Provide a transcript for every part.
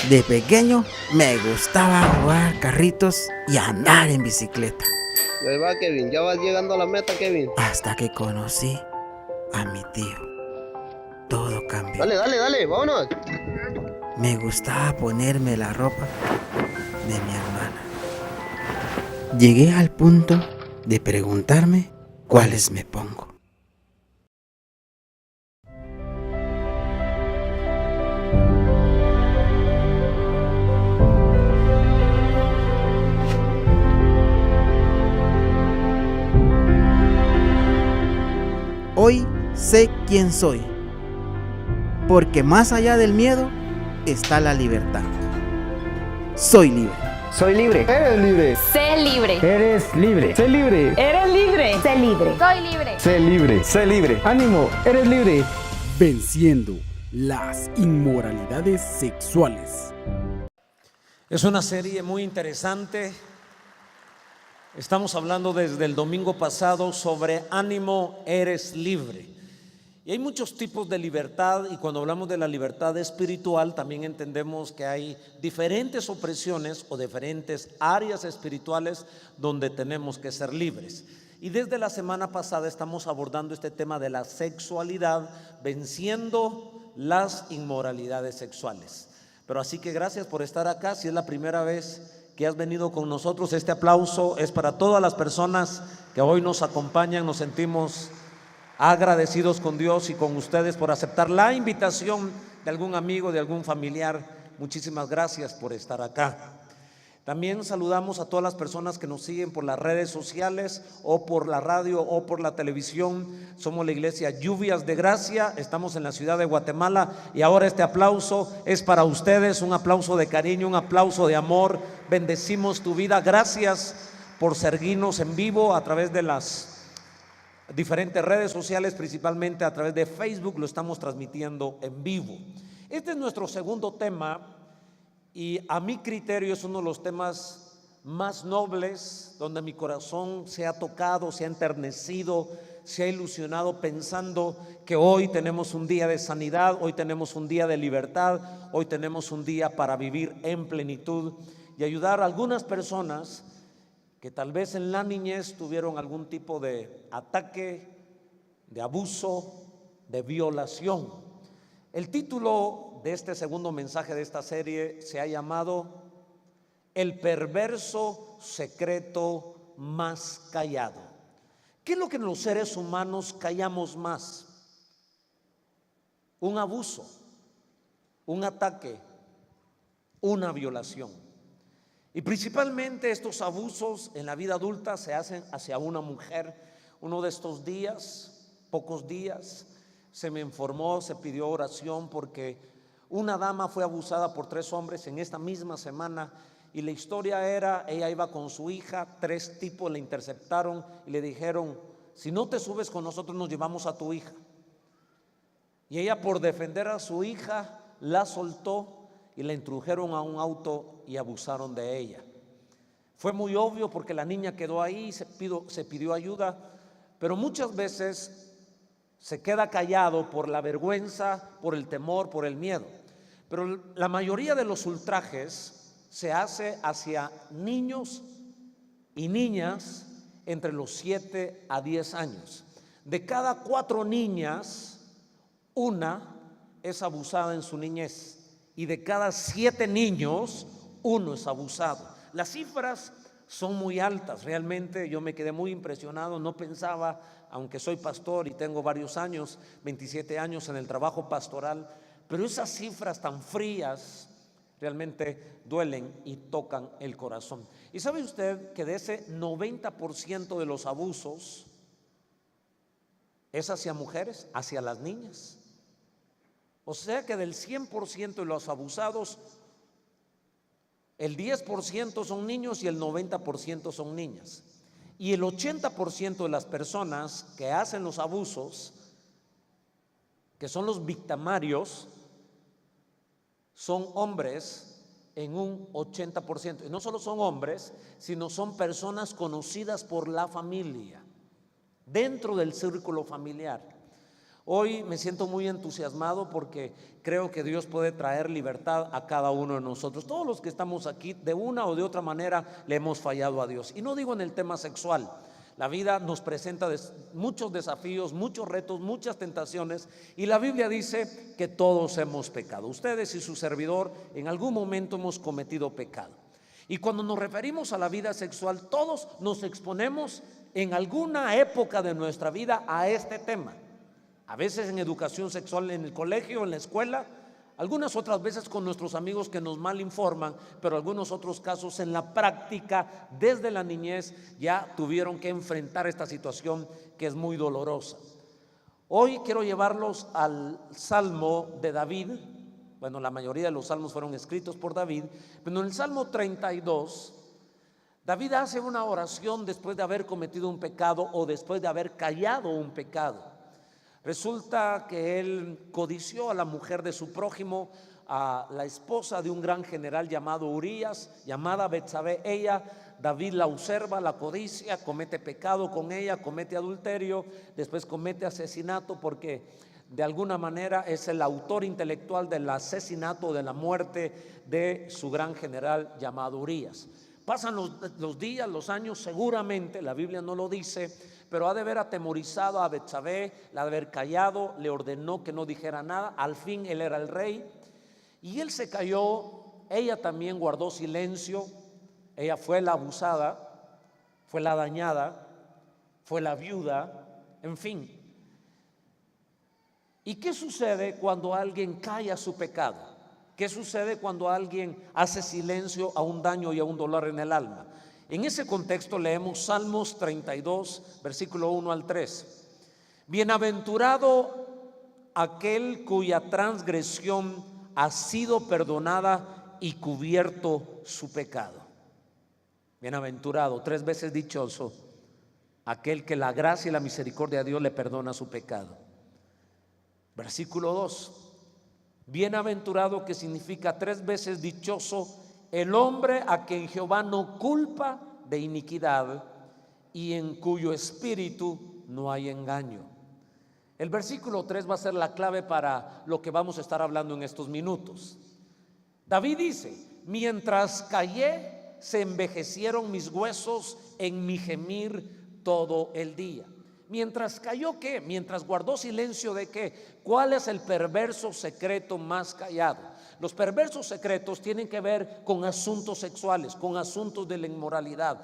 De pequeño me gustaba jugar carritos y andar en bicicleta. Ahí va, Kevin, ya vas llegando a la meta, Kevin. Hasta que conocí a mi tío. Todo cambió. Dale, vámonos. Me gustaba ponerme la ropa de mi hermana. Llegué al punto de preguntarme cuáles me pongo. Hoy sé quién soy, porque más allá del miedo está la libertad. Soy libre. Soy libre. Eres libre. Sé libre. Eres libre. Sé libre. Eres libre. Sé libre. Soy libre. Sé libre. Sé libre. Ánimo, eres libre. Venciendo las inmoralidades sexuales. Es una serie muy interesante. Estamos hablando desde el domingo pasado sobre ánimo, eres libre. Y hay muchos tipos de libertad, y cuando hablamos de la libertad espiritual también entendemos que hay diferentes opresiones o diferentes áreas espirituales donde tenemos que ser libres. Y desde la semana pasada estamos abordando este tema de la sexualidad, venciendo las inmoralidades sexuales. Pero así que gracias por estar acá. Si es la primera vez que has venido con nosotros, este aplauso es para todas las personas que hoy nos acompañan. Nos sentimos agradecidos con Dios y con ustedes por aceptar la invitación de algún amigo, de algún familiar. Muchísimas gracias por estar acá. También saludamos a todas las personas que nos siguen por las redes sociales o por la radio o por la televisión. Somos la iglesia Lluvias de Gracia, estamos en la ciudad de Guatemala y ahora este aplauso es para ustedes, un aplauso de cariño, un aplauso de amor. Bendecimos tu vida. Gracias por seguirnos en vivo a través de las diferentes redes sociales, principalmente a través de Facebook, lo estamos transmitiendo en vivo. Este es nuestro segundo tema y a mi criterio es uno de los temas más nobles, donde mi corazón se ha tocado, se ha enternecido, se ha ilusionado pensando que hoy tenemos un día de sanidad, hoy tenemos un día de libertad, hoy tenemos un día para vivir en plenitud y ayudar a algunas personas que tal vez en la niñez tuvieron algún tipo de ataque, de abuso, de violación. El título de este segundo mensaje de esta serie se ha llamado El perverso secreto más callado. ¿Qué es lo que los seres humanos callamos más? Un abuso, un ataque, una violación. Y principalmente estos abusos en la vida adulta se hacen hacia una mujer. Uno de estos días, pocos días, se me informó, se pidió oración porque una dama fue abusada por 3 hombres en esta misma semana. Y la historia era, ella iba con su hija, 3 tipos la interceptaron y le dijeron: si no te subes con nosotros nos llevamos a tu hija. Y ella, por defender a su hija, la soltó y la introdujeron a un auto y abusaron de ella. Fue muy obvio porque la niña quedó ahí, se pidió ayuda, pero muchas veces se queda callado por la vergüenza, por el temor, por el miedo. Pero la mayoría de los ultrajes se hace hacia niños y niñas entre los 7 a 10 años. De cada 4 niñas, una es abusada en su niñez. Y de cada 7 niños, 1 es abusado. Las cifras son muy altas. Realmente yo me quedé muy impresionado. No pensaba, aunque soy pastor y tengo varios años, 27 años en el trabajo pastoral, pero esas cifras tan frías realmente duelen y tocan el corazón. ¿Y sabe usted que de ese 90% de los abusos es hacia mujeres, hacia las niñas? O sea que del 100% de los abusados, el 10% son niños y el 90% son niñas. Y el 80% de las personas que hacen los abusos, que son los victimarios, son hombres en un 80%. Y no solo son hombres, sino son personas conocidas por la familia, dentro del círculo familiar. Hoy me siento muy entusiasmado porque creo que Dios puede traer libertad a cada uno de nosotros. Todos los que estamos aquí, de una o de otra manera, le hemos fallado a Dios. Y no digo en el tema sexual. La vida nos presenta muchos desafíos, muchos retos, muchas tentaciones, y la Biblia dice que todos hemos pecado. Ustedes y su servidor en algún momento hemos cometido pecado. Y cuando nos referimos a la vida sexual, todos nos exponemos en alguna época de nuestra vida a este tema. A veces en educación sexual en el colegio, en la escuela, algunas otras veces con nuestros amigos que nos mal informan, pero algunos otros casos en la práctica, desde la niñez, ya tuvieron que enfrentar esta situación que es muy dolorosa. Hoy quiero llevarlos al Salmo de David. Bueno, la mayoría de los salmos fueron escritos por David, pero en el Salmo 32, David hace una oración después de haber cometido un pecado o después de haber callado un pecado. Resulta que él codició a la mujer de su prójimo, a la esposa de un gran general llamado Urías, llamada Betsabé. David la observa, la codicia, comete pecado con ella, comete adulterio, después comete asesinato porque de alguna manera es el autor intelectual del asesinato, de la muerte de su gran general llamado Urías. Pasan los días, los años, seguramente, la Biblia no lo dice, pero ha de haber atemorizado a Betsabé, la ha de haber callado, le ordenó que no dijera nada. Al fin él era el rey y él se calló. Ella también guardó silencio. Ella fue la abusada, fue la dañada, fue la viuda, en fin. ¿Y qué sucede cuando alguien calla su pecado? ¿Qué sucede cuando alguien hace silencio a un daño y a un dolor en el alma? En ese contexto leemos Salmos 32, versículo 1 al 3. Bienaventurado aquel cuya transgresión ha sido perdonada y cubierto su pecado. Bienaventurado, 3 veces dichoso, aquel que la gracia y la misericordia de Dios le perdona su pecado. Versículo 2. Bienaventurado, que significa 3 veces dichoso, el hombre a quien Jehová no culpa de iniquidad y en cuyo espíritu no hay engaño. El versículo 3 va a ser la clave para lo que vamos a estar hablando en estos minutos. David dice: mientras callé, se envejecieron mis huesos en mi gemir todo el día. Mientras calló, ¿qué? Mientras guardó silencio, ¿de qué? ¿Cuál es el perverso secreto más callado? Los perversos secretos tienen que ver con asuntos sexuales, con asuntos de la inmoralidad.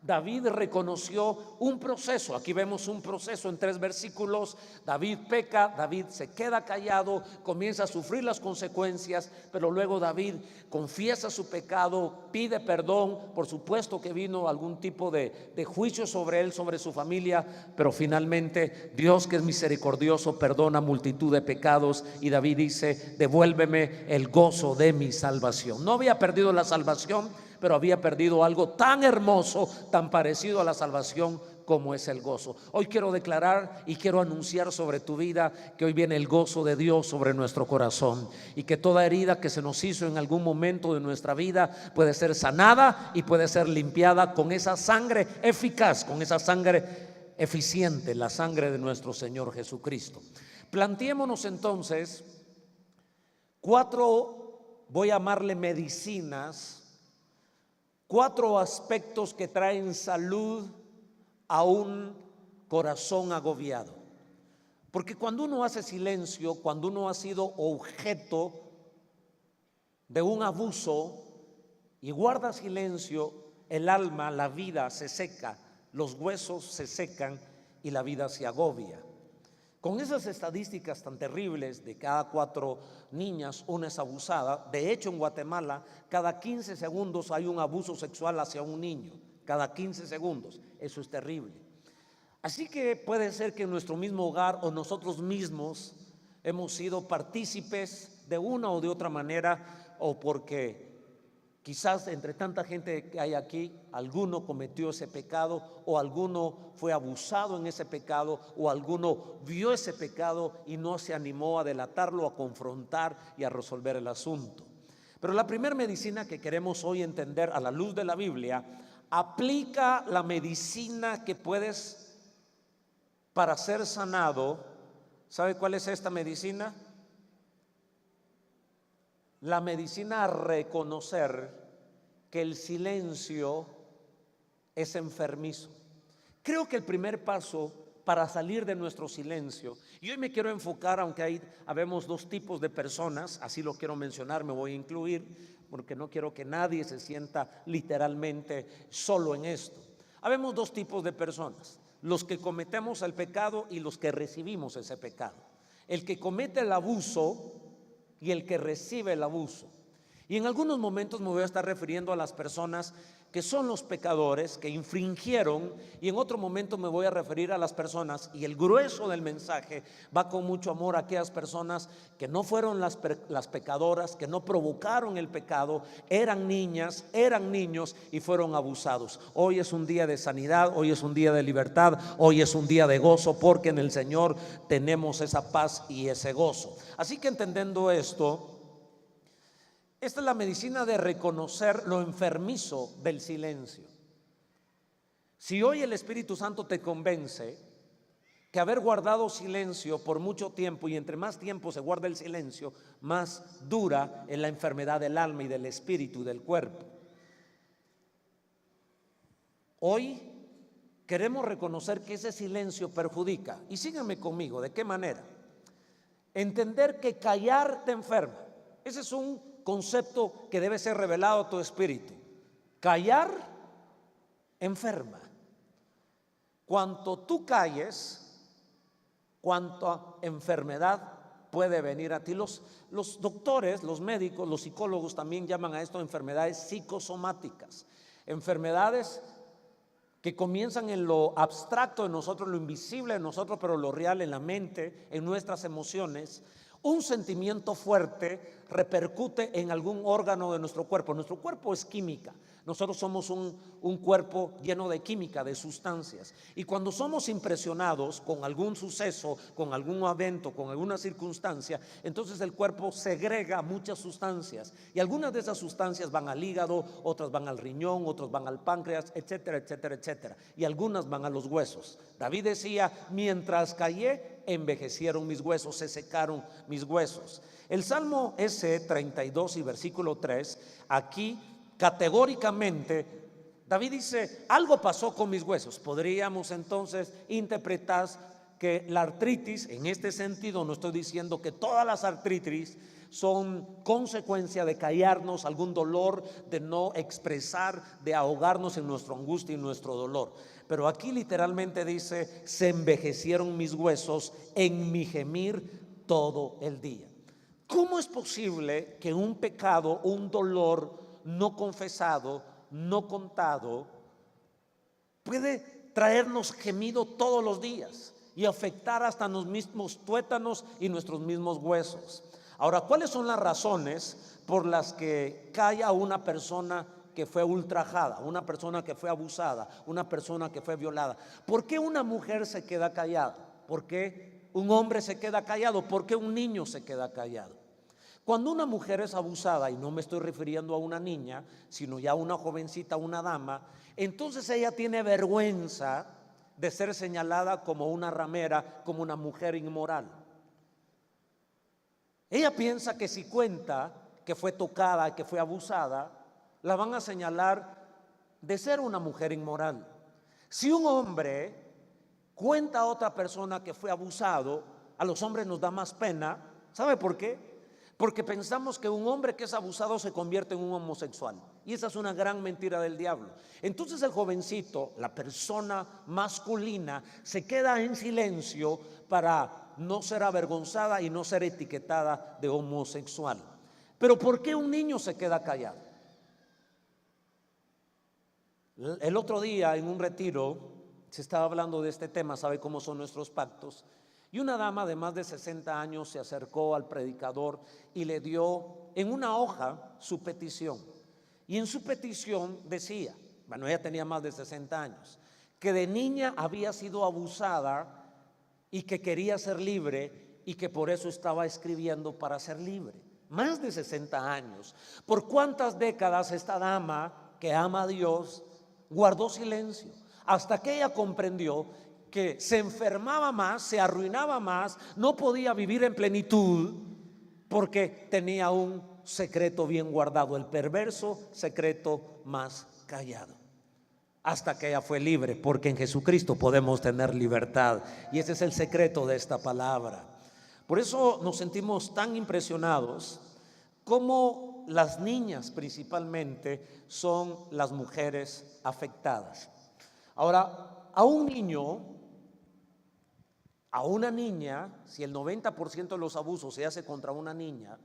David reconoció un proceso. Aquí vemos un proceso en 3 versículos. David peca, David se queda callado, comienza a sufrir las consecuencias, pero luego David confiesa su pecado, pide perdón. Por supuesto que vino algún tipo de juicio sobre él, sobre su familia, pero finalmente Dios, que es misericordioso, perdona multitud de pecados, y David dice: devuélveme el gozo de mi salvación. No había perdido la salvación, pero había perdido algo tan hermoso, tan parecido a la salvación como es el gozo. Hoy quiero declarar y quiero anunciar sobre tu vida que hoy viene el gozo de Dios sobre nuestro corazón, y que toda herida que se nos hizo en algún momento de nuestra vida puede ser sanada y puede ser limpiada con esa sangre eficaz, con esa sangre eficiente, la sangre de nuestro Señor Jesucristo. Planteémonos entonces 4, voy a llamarle medicinas, 4 aspectos que traen salud a un corazón agobiado. Porque cuando uno hace silencio, cuando uno ha sido objeto de un abuso y guarda silencio, el alma, la vida se seca, los huesos se secan y la vida se agobia. Con esas estadísticas tan terribles, de cada 4 niñas una es abusada. De hecho, en Guatemala cada 15 segundos hay un abuso sexual hacia un niño, cada 15 segundos. Eso es terrible. Así que puede ser que en nuestro mismo hogar o nosotros mismos hemos sido partícipes de una o de otra manera, o porque quizás entre tanta gente que hay aquí, alguno cometió ese pecado, o alguno fue abusado en ese pecado, o alguno vio ese pecado y no se animó a delatarlo, a confrontar y a resolver el asunto. Pero la primera medicina que queremos hoy entender a la luz de la Biblia aplica la medicina que puedes, para ser sanado, ¿Sabe cuál es esta medicina? La medicina a reconocer que el silencio es enfermizo. Creo que el primer paso para salir de nuestro silencio, y hoy me quiero enfocar, aunque habemos dos tipos de personas, así lo quiero mencionar, me voy a incluir, porque no quiero que nadie se sienta literalmente solo en esto. Habemos dos tipos de personas: los que cometemos el pecado y los que recibimos ese pecado. El que comete el abuso y el que recibe el abuso. Y en algunos momentos me voy a estar refiriendo a las personas que son los pecadores, que infringieron, y en otro momento me voy a referir a las personas, y el grueso del mensaje va con mucho amor a aquellas personas que no fueron las pecadoras, que no provocaron el pecado, eran niñas, eran niños y fueron abusados. Hoy es un día de sanidad, hoy es un día de libertad, hoy es un día de gozo, porque en el Señor tenemos esa paz y ese gozo. Así que entendiendo esto, esta es la medicina de reconocer lo enfermizo del silencio. Si hoy el Espíritu Santo te convence que haber guardado silencio por mucho tiempo, y entre más tiempo se guarda el silencio, más dura es la enfermedad del alma y del espíritu y del cuerpo. Hoy queremos reconocer que ese silencio perjudica. Y síganme conmigo, ¿de qué manera? Entender que callar te enferma. Ese es un concepto que debe ser revelado a tu espíritu. Callar enferma. Cuanto tú calles, cuánta enfermedad puede venir a ti. Los doctores, los médicos, los psicólogos también llaman a esto enfermedades psicosomáticas. Enfermedades que comienzan en lo abstracto de nosotros, lo invisible de nosotros, pero lo real en la mente, en nuestras emociones. Un sentimiento fuerte repercute en algún órgano de nuestro cuerpo. Nuestro cuerpo es química. Nosotros somos un cuerpo lleno de química, de sustancias. Y cuando somos impresionados con algún suceso, con algún evento, con alguna circunstancia, entonces el cuerpo segrega muchas sustancias. Y algunas de esas sustancias van al hígado, otras van al riñón, otras van al páncreas, etcétera, etcétera, etcétera. Y algunas van a los huesos. David decía: mientras callé, envejecieron mis huesos, se secaron mis huesos. El Salmo S32 y versículo 3, aquí categóricamente David dice: algo pasó con mis huesos. Podríamos entonces interpretar que la artritis, en este sentido, no estoy diciendo que todas las artritis son consecuencia de callarnos, algún dolor, de no expresar, de ahogarnos en nuestra angustia y nuestro dolor. Pero aquí literalmente dice: se envejecieron mis huesos en mi gemir todo el día. ¿Cómo es posible que un pecado, un dolor no confesado, no contado, puede traernos gemido todos los días y afectar hasta los mismos tuétanos y nuestros mismos huesos? Ahora, ¿cuáles son las razones por las que calla una persona que fue ultrajada, una persona que fue abusada, una persona que fue violada? ¿Por qué una mujer se queda callada? ¿Por qué un hombre se queda callado? ¿Por qué un niño se queda callado? Cuando una mujer es abusada, y no me estoy refiriendo a una niña, sino ya a una jovencita, una dama, entonces ella tiene vergüenza de ser señalada como una ramera, como una mujer inmoral. Ella piensa que si cuenta que fue tocada, que fue abusada, la van a señalar de ser una mujer inmoral. Si un hombre cuenta a otra persona que fue abusado, a los hombres nos da más pena. ¿Sabe por qué? Porque pensamos que un hombre que es abusado se convierte en un homosexual. Y esa es una gran mentira del diablo. Entonces el jovencito, la persona masculina, se queda en silencio para no ser avergonzada y no ser etiquetada de homosexual. Pero ¿por qué un niño se queda callado? El otro día en un retiro se estaba hablando de este tema. ¿Sabe cómo son nuestros pactos? Y una dama de más de 60 años se acercó al predicador y le dio en una hoja su petición. Y en su petición decía, bueno, ella tenía más de 60 años, que de niña había sido abusada y que quería ser libre y que por eso estaba escribiendo para ser libre. Más de 60 años. ¿Por cuántas décadas esta dama que ama a Dios guardó silencio? Hasta que ella comprendió que se enfermaba más, se arruinaba más, no podía vivir en plenitud porque tenía un secreto bien guardado, el perverso secreto más callado. Hasta que ella fue libre, porque en Jesucristo podemos tener libertad. Y ese es el secreto de esta palabra. Por eso nos sentimos tan impresionados como las niñas principalmente son las mujeres afectadas. Ahora, a un niño, a una niña, si el 90% de los abusos se hace contra una niña,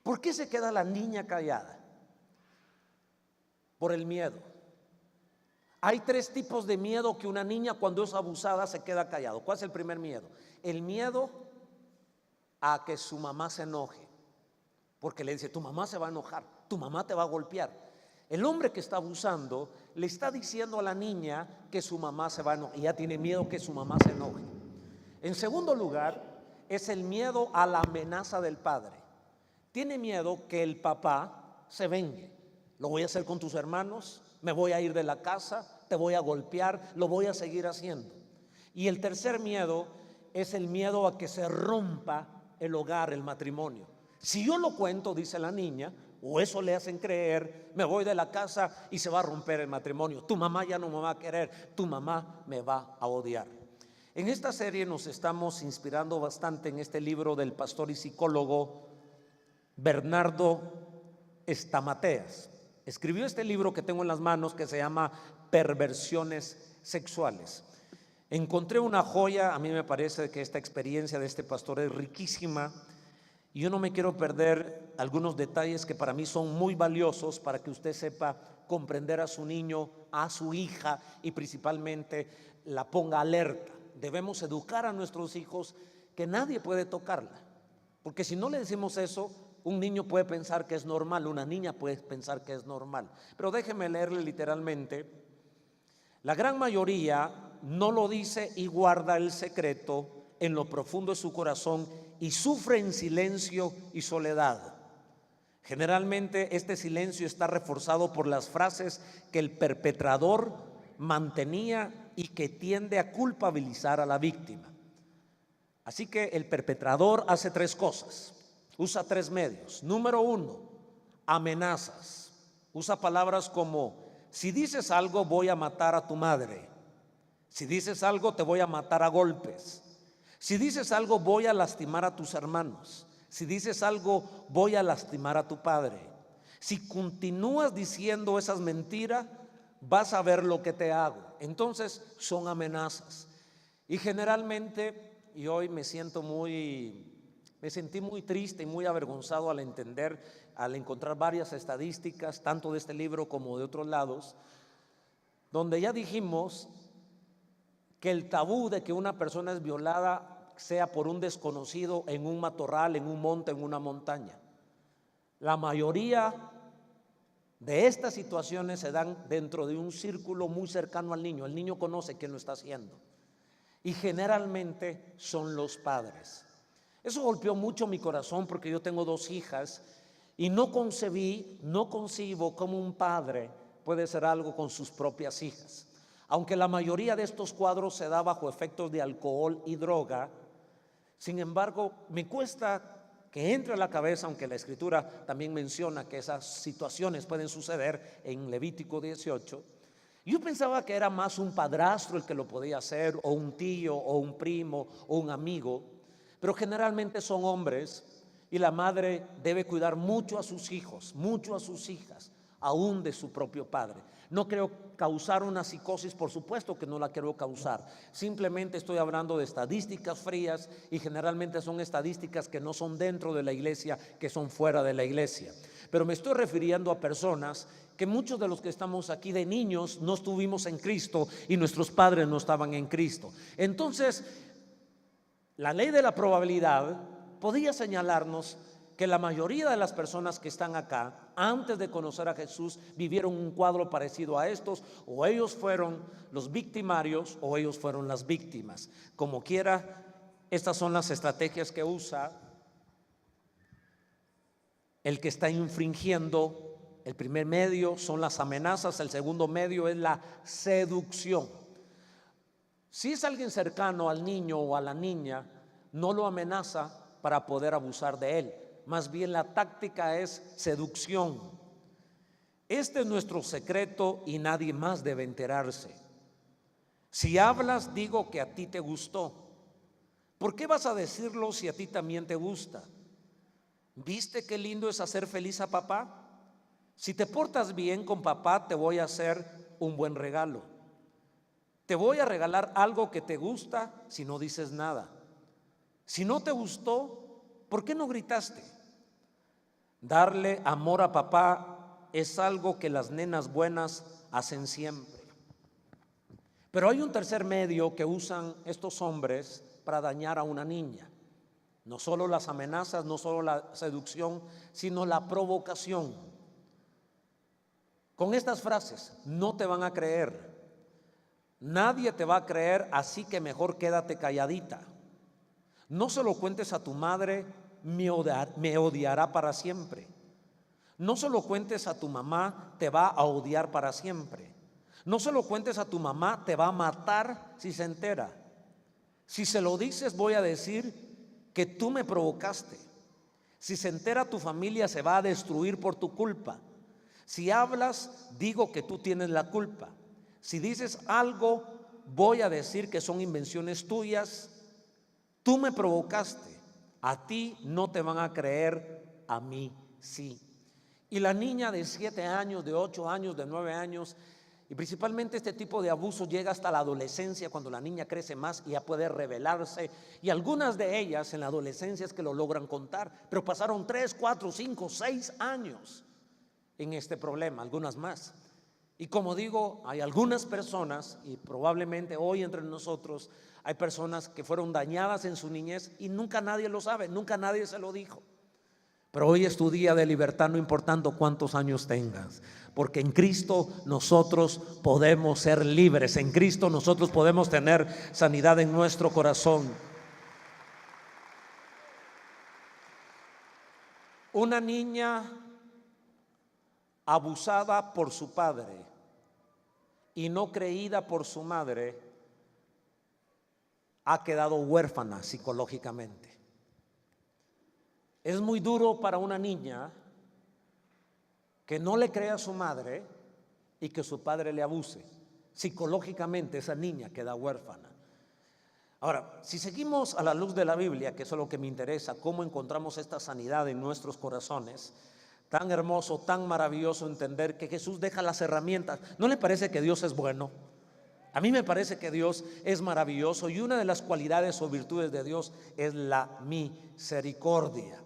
¿por qué se queda la niña callada? Por el miedo. Hay 3 tipos de miedo que una niña cuando es abusada se queda callado. ¿Cuál es el primer miedo? El miedo a que su mamá se enoje, porque le dice, tu mamá se va a enojar, tu mamá te va a golpear. El hombre que está abusando le está diciendo a la niña que su mamá se va a enojar y ya tiene miedo que su mamá se enoje. En segundo lugar, es el miedo a la amenaza del padre. Tiene miedo que el papá se vengue. Lo voy a hacer con tus hermanos, me voy a ir de la casa, te voy a golpear, lo voy a seguir haciendo. Y el tercer miedo es el miedo a que se rompa el hogar, el matrimonio. Si yo lo cuento, dice la niña, o eso le hacen creer, me voy de la casa y se va a romper el matrimonio. Tu mamá ya no me va a querer, tu mamá me va a odiar. En esta serie nos estamos inspirando bastante en este libro del pastor y psicólogo Bernardo Estamateas. Escribió este libro que tengo en las manos que se llama Perversiones Sexuales. Encontré una joya, a mí me parece que esta experiencia de este pastor es riquísima y yo no me quiero perder algunos detalles que para mí son muy valiosos para que usted sepa comprender a su niño, a su hija y principalmente la ponga alerta. Debemos educar a nuestros hijos que nadie puede tocarla, porque si no le decimos eso, un niño puede pensar que es normal, una niña puede pensar que es normal. Pero déjeme leerle literalmente. La gran mayoría no lo dice y guarda el secreto en lo profundo de su corazón y sufre en silencio y soledad. Generalmente este silencio está reforzado por las frases que el perpetrador mantenía y que tiende a culpabilizar a la víctima. Así que el perpetrador hace 3 cosas. Usa 3 medios. Número 1, amenazas. Usa palabras como: si dices algo voy a matar a tu madre. Si dices algo te voy a matar a golpes. Si dices algo voy a lastimar a tus hermanos. Si dices algo voy a lastimar a tu padre. Si continúas diciendo esas mentiras vas a ver lo que te hago. Entonces son amenazas. Y generalmente, y hoy me sentí muy triste y muy avergonzado al encontrar varias estadísticas, tanto de este libro como de otros lados, donde ya dijimos que el tabú de que una persona es violada sea por un desconocido en un matorral, en un monte, en una montaña. La mayoría de estas situaciones se dan dentro de un círculo muy cercano al niño. El niño conoce quién lo está haciendo y generalmente son los padres. Eso golpeó mucho mi corazón porque yo tengo 2 hijas y no concibo cómo un padre puede hacer algo con sus propias hijas. Aunque la mayoría de estos cuadros se da bajo efectos de alcohol y droga, sin embargo, me cuesta que entre a la cabeza, aunque la Escritura también menciona que esas situaciones pueden suceder en Levítico 18. Yo pensaba que era más un padrastro el que lo podía hacer, o un tío, o un primo, o un amigo. Pero generalmente son hombres y la madre debe cuidar mucho a sus hijos, mucho a sus hijas, aún de su propio padre. No creo causar una psicosis, por supuesto que no la quiero causar. Simplemente estoy hablando de estadísticas frías y generalmente son estadísticas que no son dentro de la iglesia, que son fuera de la iglesia. Pero me estoy refiriendo a personas que muchos de los que estamos aquí de niños no estuvimos en Cristo y nuestros padres no estaban en Cristo. Entonces, la ley de la probabilidad podía señalarnos que la mayoría de las personas que están acá, antes de conocer a Jesús, vivieron un cuadro parecido a estos, o ellos fueron los victimarios o ellos fueron las víctimas. Como quiera, estas son las estrategias que usa el que está infringiendo. El primer medio son las amenazas, el segundo medio es la seducción. Si es alguien cercano al niño o a la niña, no lo amenaza para poder abusar de él. Más bien la táctica es seducción. Este es nuestro secreto y nadie más debe enterarse. Si hablas, digo que a ti te gustó. ¿Por qué vas a decirlo si a ti también te gusta? ¿Viste qué lindo es hacer feliz a papá? Si te portas bien con papá, te voy a hacer un buen regalo. Te voy a regalar algo que te gusta si no dices nada. Si no te gustó, ¿por qué no gritaste? Darle amor a papá es algo que las nenas buenas hacen siempre. Pero hay un tercer medio que usan estos hombres para dañar a una niña. No solo las amenazas, no solo la seducción, sino la provocación. Con estas frases: no te van a creer, nadie te va a creer, así que mejor quédate calladita. No se lo cuentes a tu madre, me odiará para siempre. No se lo cuentes a tu mamá, te va a odiar para siempre. No se lo cuentes a tu mamá, te va a matar si se entera. Si se lo dices, voy a decir que tú me provocaste. Si se entera tu familia, se va a destruir por tu culpa. Si hablas, digo que tú tienes la culpa. Si dices algo, voy a decir que son invenciones tuyas. Tú me provocaste. A ti no te van a creer, a mí sí. Y la niña de 7 años, de 8 años, de 9 años, y principalmente este tipo de abuso llega hasta la adolescencia, cuando la niña crece más y ya puede rebelarse. Y algunas de ellas en la adolescencia es que lo logran contar, pero pasaron 3, 4, 5, 6 años en este problema, algunas más. Y como digo, hay algunas personas, y probablemente hoy entre nosotros hay personas que fueron dañadas en su niñez y nunca nadie lo sabe, nunca nadie se lo dijo. Pero hoy es tu día de libertad, no importando cuántos años tengas, porque en Cristo nosotros podemos ser libres, en Cristo nosotros podemos tener sanidad en nuestro corazón. Una niña abusada por su padre y no creída por su madre ha quedado huérfana psicológicamente. Es muy duro para una niña que no le crea a su madre y que su padre le abuse. Psicológicamente esa niña queda huérfana. Ahora, si seguimos a la luz de la Biblia, que eso es lo que me interesa, cómo encontramos esta sanidad en nuestros corazones, tan hermoso, tan maravilloso entender que Jesús deja las herramientas. ¿No le parece que Dios es bueno? A mí me parece que Dios es maravilloso, y una de las cualidades o virtudes de Dios es la misericordia.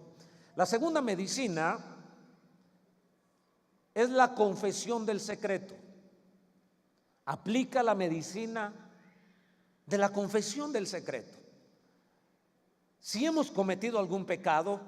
La segunda medicina es la confesión del secreto. Aplica la medicina de la confesión del secreto. Si hemos cometido algún pecado,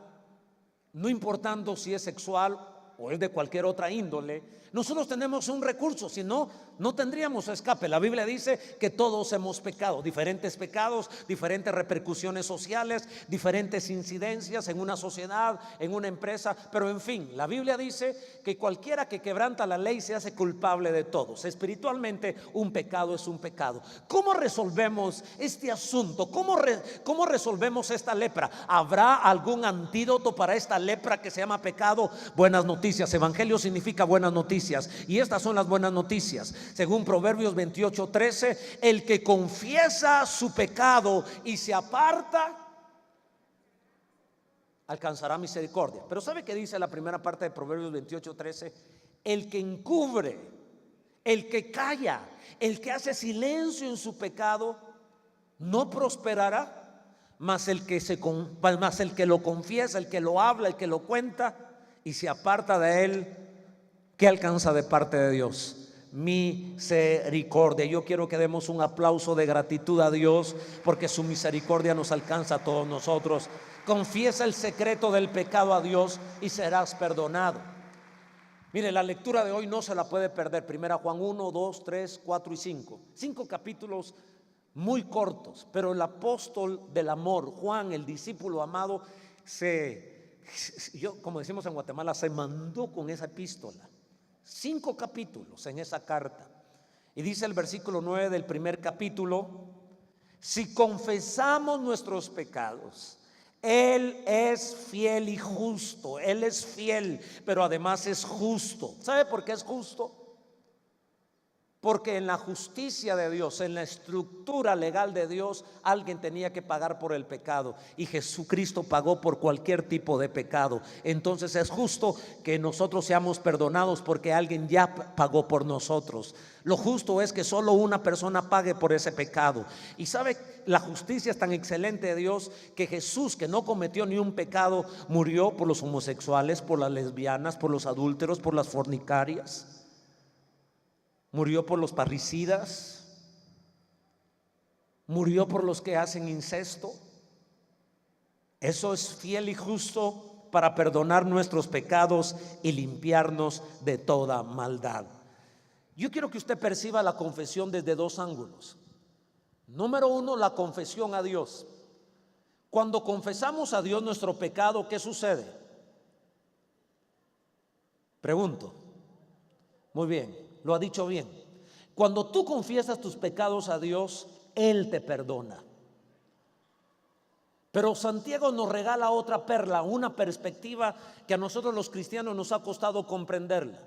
no importando si es sexual o es de cualquier otra índole, nosotros tenemos un recurso, si no, no tendríamos escape. La Biblia dice que todos hemos pecado, diferentes pecados, diferentes repercusiones sociales, diferentes incidencias en una sociedad, en una empresa, pero en fin, la Biblia dice que cualquiera que quebranta la ley se hace culpable de todos. Espiritualmente, un pecado es un pecado. ¿Cómo resolvemos este asunto? ¿Cómo resolvemos esta lepra? ¿Habrá algún antídoto para esta lepra que se llama pecado? Buenas noticias. Evangelio significa buenas noticias, y estas son las buenas noticias. Según Proverbios 28:13, el que confiesa su pecado y se aparta alcanzará misericordia. Pero ¿sabe qué dice la primera parte de Proverbios 28:13? El que encubre, el que calla, el que hace silencio en su pecado no prosperará, mas el que lo confiesa, el que lo habla, el que lo cuenta y se aparta de él, ¿qué alcanza de parte de Dios? Misericordia. Yo quiero que demos un aplauso de gratitud a Dios, porque su misericordia nos alcanza a todos nosotros. Confiesa el secreto del pecado a Dios y serás perdonado. Mire, la lectura de hoy no se la puede perder. Primera Juan 1, 2, 3, 4 y 5. 5 capítulos muy cortos, pero el apóstol del amor, Juan, el discípulo amado, como decimos en Guatemala, se mandó con esa epístola. 5 capítulos en esa carta. Y dice el versículo 9 del primer capítulo: Si confesamos nuestros pecados, Él es fiel y justo. Él es fiel, pero además es justo. ¿Sabe por qué es justo? Porque en la justicia de Dios, en la estructura legal de Dios, alguien tenía que pagar por el pecado, y Jesucristo pagó por cualquier tipo de pecado. Entonces es justo que nosotros seamos perdonados porque alguien ya pagó por nosotros. Lo justo es que solo una persona pague por ese pecado. Y sabe, la justicia es tan excelente de Dios que Jesús, que no cometió ni un pecado, murió por los homosexuales, por las lesbianas, por los adúlteros, por las fornicarias. Murió por los parricidas, murió por los que hacen incesto. Eso es fiel y justo para perdonar nuestros pecados y limpiarnos de toda maldad. Yo quiero que usted perciba la confesión desde dos ángulos. Número uno, la confesión a Dios. Cuando confesamos a Dios nuestro pecado, ¿qué sucede? Pregunto. Muy bien. Lo ha dicho bien. Cuando tú confiesas tus pecados a Dios, Él te perdona. Pero Santiago nos regala otra perla, una perspectiva que a nosotros los cristianos nos ha costado comprenderla,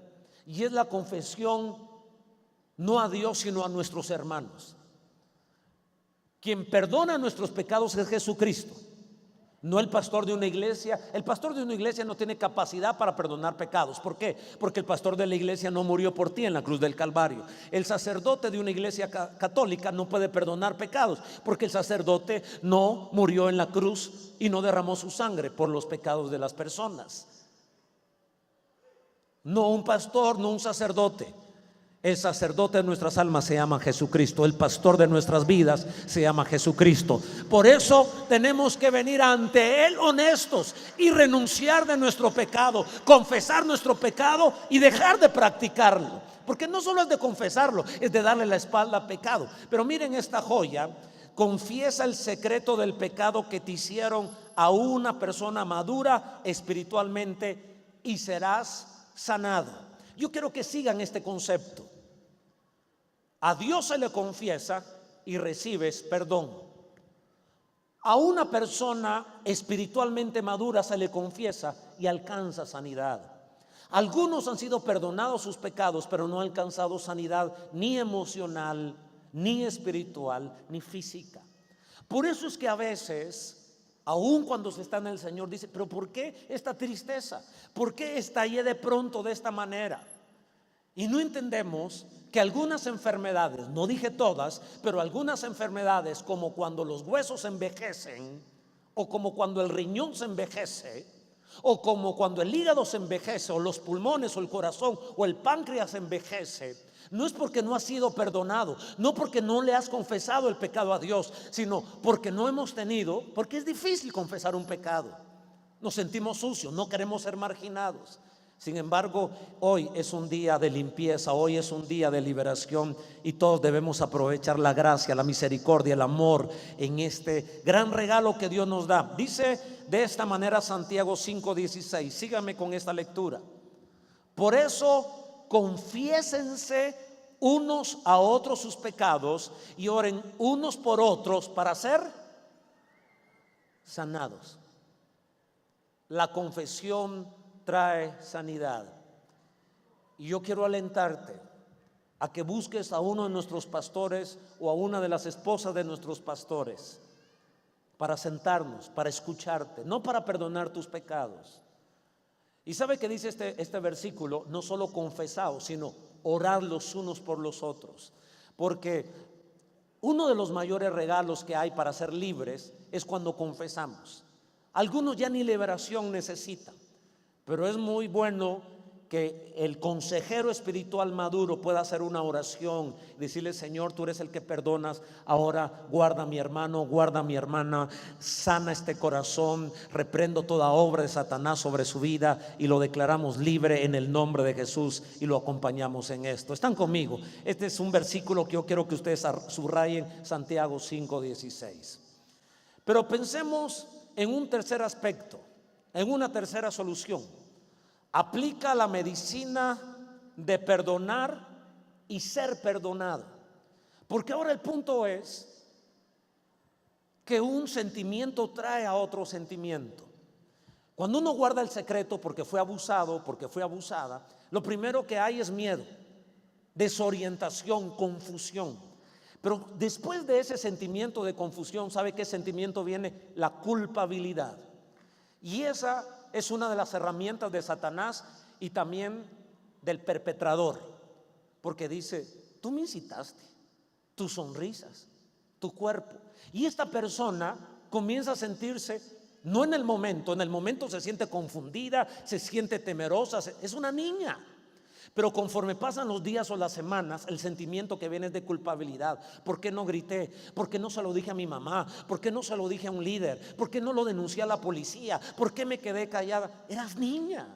y es la confesión no a Dios sino a nuestros hermanos. Quien perdona nuestros pecados es Jesucristo, no el pastor de una iglesia. El pastor de una iglesia no tiene capacidad para perdonar pecados. ¿Por qué? Porque el pastor de la iglesia no murió por ti en la cruz del Calvario. El sacerdote de una iglesia católica no puede perdonar pecados, porque el sacerdote no murió en la cruz y no derramó su sangre por los pecados de las personas. No un pastor, no un sacerdote. El sacerdote de nuestras almas se llama Jesucristo. El pastor de nuestras vidas se llama Jesucristo. Por eso tenemos que venir ante Él honestos y renunciar de nuestro pecado, confesar nuestro pecado y dejar de practicarlo. Porque no solo es de confesarlo, es de darle la espalda al pecado. Pero miren esta joya: confiesa el secreto del pecado que te hicieron a una persona madura espiritualmente y serás sanado. Yo quiero que sigan este concepto. A Dios se le confiesa y recibes perdón. A una persona espiritualmente madura se le confiesa y alcanza sanidad. Algunos han sido perdonados sus pecados, pero no han alcanzado sanidad ni emocional, ni espiritual, ni física. Por eso es que a veces, aun cuando se está en el Señor, dice: pero ¿por qué esta tristeza? ¿Por qué estallé de pronto de esta manera? Y no entendemos que algunas enfermedades, no dije todas, pero algunas enfermedades, como cuando los huesos envejecen, o como cuando el riñón se envejece, o como cuando el hígado se envejece, o los pulmones, o el corazón, o el páncreas envejece, no es porque no has sido perdonado, no porque no le has confesado el pecado a Dios, sino porque no hemos tenido, porque es difícil confesar un pecado. Nos sentimos sucios, no queremos ser marginados. Sin embargo, hoy es un día de limpieza, hoy es un día de liberación, y todos debemos aprovechar la gracia, la misericordia, el amor en este gran regalo que Dios nos da. Dice de esta manera Santiago 5:16. Síganme con esta lectura. Por eso confiésense unos a otros sus pecados y oren unos por otros para ser sanados. La confesión trae sanidad. Y yo quiero alentarte a que busques a uno de nuestros pastores o a una de las esposas de nuestros pastores para sentarnos, para escucharte, no para perdonar tus pecados. Y sabe que dice este versículo: no solo confesaos, sino orar los unos por los otros. Porque uno de los mayores regalos que hay para ser libres es cuando confesamos. Algunos ya ni liberación necesitan, pero es muy bueno que el consejero espiritual maduro pueda hacer una oración, decirle: Señor, tú eres el que perdonas, ahora guarda a mi hermano, guarda a mi hermana, sana este corazón, reprendo toda obra de Satanás sobre su vida y lo declaramos libre en el nombre de Jesús, y lo acompañamos en esto. ¿Están conmigo? Este es un versículo que yo quiero que ustedes subrayen, Santiago 5:16. Pero pensemos en un tercer aspecto, en una tercera solución. Aplica la medicina de perdonar y ser perdonado. Porque ahora el punto es: que un sentimiento trae a otro sentimiento. Cuando uno guarda el secreto porque fue abusado, porque fue abusada, lo primero que hay es miedo, desorientación, confusión. Pero después de ese sentimiento de confusión, ¿sabe qué sentimiento viene? La culpabilidad. Y esa es una de las herramientas de Satanás y también del perpetrador, porque dice: tú me incitaste, tus sonrisas, tu cuerpo. Y esta persona comienza a sentirse, no en el momento se siente confundida, se siente temerosa, es una niña. Pero conforme pasan los días o las semanas, el sentimiento que viene es de culpabilidad. ¿Por qué no grité? ¿Por qué no se lo dije a mi mamá? ¿Por qué no se lo dije a un líder? ¿Por qué no lo denuncié a la policía? ¿Por qué me quedé callada? Eras niña.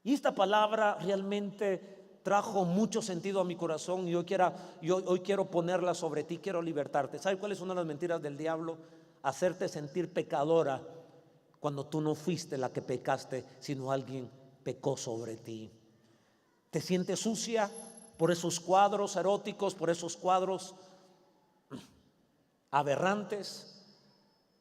Y esta palabra realmente trajo mucho sentido a mi corazón y hoy quiero ponerla sobre ti, quiero libertarte. ¿Sabes cuál es una de las mentiras del diablo? Hacerte sentir pecadora cuando tú no fuiste la que pecaste, sino alguien pecó sobre ti. Te sientes sucia por esos cuadros eróticos, por esos cuadros aberrantes,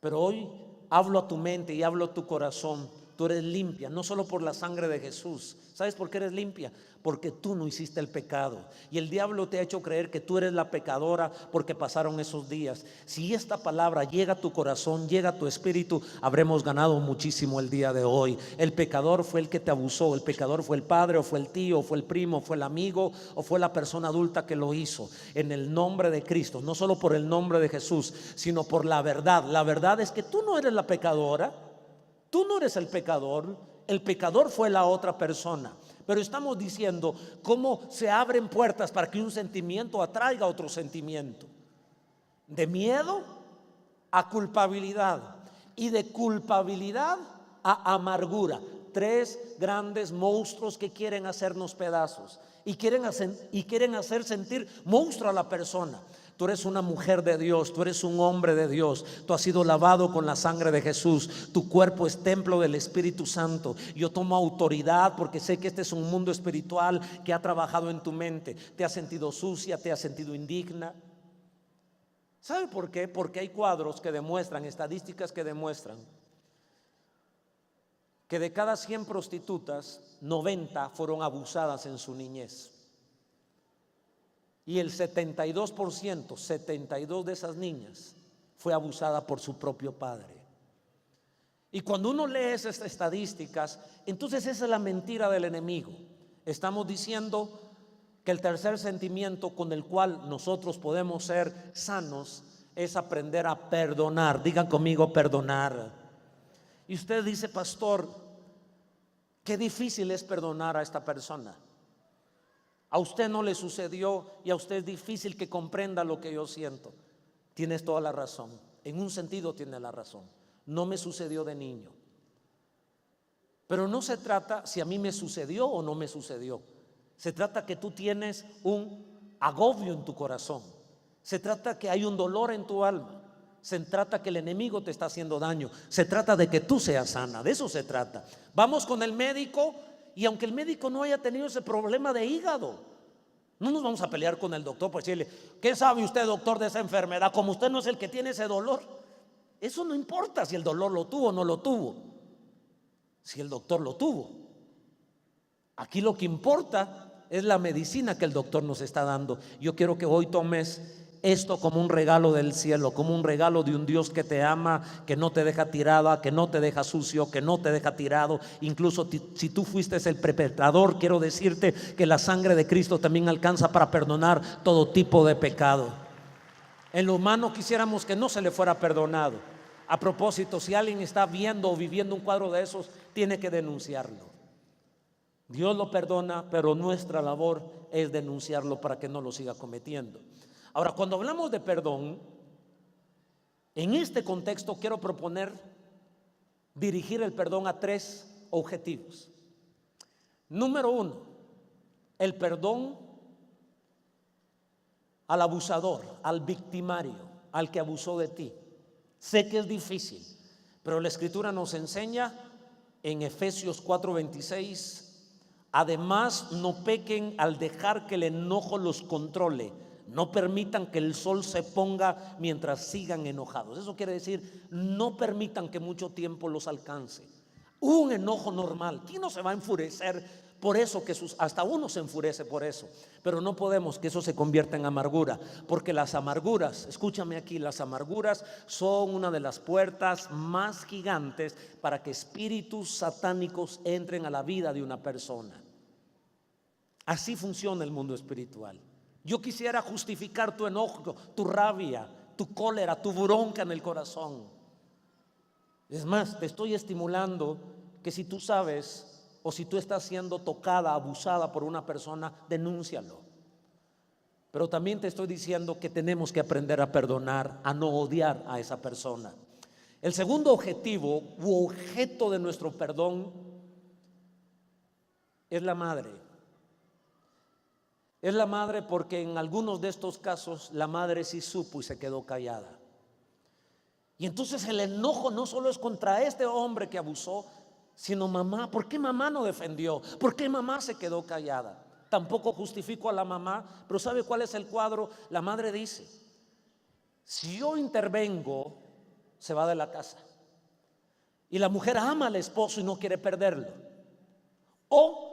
pero hoy hablo a tu mente y hablo a tu corazón. Tú eres limpia, no solo por la sangre de Jesús. ¿Sabes por qué eres limpia? Porque tú no hiciste el pecado. Y el diablo te ha hecho creer que tú eres la pecadora porque pasaron esos días. Si esta palabra llega a tu corazón, llega a tu espíritu, habremos ganado muchísimo el día de hoy. El pecador fue el que te abusó. El pecador fue el padre, o fue el tío, o fue el primo, o fue el amigo, o fue la persona adulta que lo hizo. En el nombre de Cristo, no solo por el nombre de Jesús, sino por la verdad. La verdad es que tú no eres la pecadora. Tú no eres el pecador fue la otra persona. Pero estamos diciendo cómo se abren puertas para que un sentimiento atraiga otro sentimiento. De miedo a culpabilidad y de culpabilidad a amargura. Tres grandes monstruos que quieren hacernos pedazos y quieren hacer sentir monstruo a la persona. Tú eres una mujer de Dios, tú eres un hombre de Dios, tú has sido lavado con la sangre de Jesús, tu cuerpo es templo del Espíritu Santo. Yo tomo autoridad porque sé que este es un mundo espiritual que ha trabajado en tu mente. Te has sentido sucia, te has sentido indigna. ¿Sabe por qué? Porque hay cuadros que demuestran, estadísticas que demuestran que de cada 100 prostitutas, 90 fueron abusadas en su niñez. Y el 72%, 72 de esas niñas fue abusada por su propio padre. Y cuando uno lee esas estadísticas, entonces esa es la mentira del enemigo. Estamos diciendo que el tercer sentimiento con el cual nosotros podemos ser sanos es aprender a perdonar. Digan conmigo, perdonar. Y usted dice: pastor, qué difícil es perdonar a esta persona. A usted no le sucedió y a usted es difícil que comprenda lo que yo siento. Tienes toda la razón. En un sentido tiene la razón. No me sucedió de niño. Pero no se trata si a mí me sucedió o no me sucedió. Se trata que tú tienes un agobio en tu corazón. Se trata que hay un dolor en tu alma. Se trata que el enemigo te está haciendo daño. Se trata de que tú seas sana. De eso se trata. Vamos con el médico. Y aunque el médico no haya tenido ese problema de hígado, no nos vamos a pelear con el doctor por decirle: ¿qué sabe usted, doctor, de esa enfermedad? Como usted no es el que tiene ese dolor. Eso no importa si el dolor lo tuvo o no lo tuvo, si el doctor lo tuvo. Aquí lo que importa es la medicina que el doctor nos está dando. Yo quiero que hoy tomes esto como un regalo del cielo, como un regalo de un Dios que te ama, que no te deja tirada, que no te deja sucio, que no te deja tirado. Incluso si tú fuiste el perpetrador, quiero decirte que la sangre de Cristo también alcanza para perdonar todo tipo de pecado. En lo humano quisiéramos que no se le fuera perdonado. A propósito, si alguien está viendo o viviendo un cuadro de esos, tiene que denunciarlo. Dios lo perdona, pero nuestra labor es denunciarlo para que no lo siga cometiendo. Ahora, cuando hablamos de perdón, en este contexto quiero proponer dirigir el perdón a tres objetivos. Número uno, el perdón al abusador, al victimario, al que abusó de ti. Sé que es difícil, pero la Escritura nos enseña en Efesios 4:26: además no pequen al dejar que el enojo los controle. No permitan que el sol se ponga mientras sigan enojados. Eso quiere decir, no permitan que mucho tiempo los alcance. Un enojo normal. ¿Quién no se va a enfurecer por eso? Hasta uno se enfurece por eso. Pero no podemos que eso se convierta en amargura, porque las amarguras, escúchame aquí, las amarguras son una de las puertas más gigantes para que espíritus satánicos entren a la vida de una persona. Así funciona el mundo espiritual. Yo quisiera justificar tu enojo, tu rabia, tu cólera, tu bronca en el corazón. Es más, te estoy estimulando que si tú sabes o si tú estás siendo tocada, abusada por una persona, denúncialo. Pero también te estoy diciendo que tenemos que aprender a perdonar, a no odiar a esa persona. El segundo objetivo u objeto de nuestro perdón es la madre. Es la madre, porque en algunos de estos casos la madre sí supo y se quedó callada. Y entonces el enojo no solo es contra este hombre que abusó, sino mamá. ¿Por qué mamá no defendió? ¿Por qué mamá se quedó callada? Tampoco justifico a la mamá, pero ¿sabe cuál es el cuadro? La madre dice: si yo intervengo, se va de la casa. Y la mujer ama al esposo y no quiere perderlo. O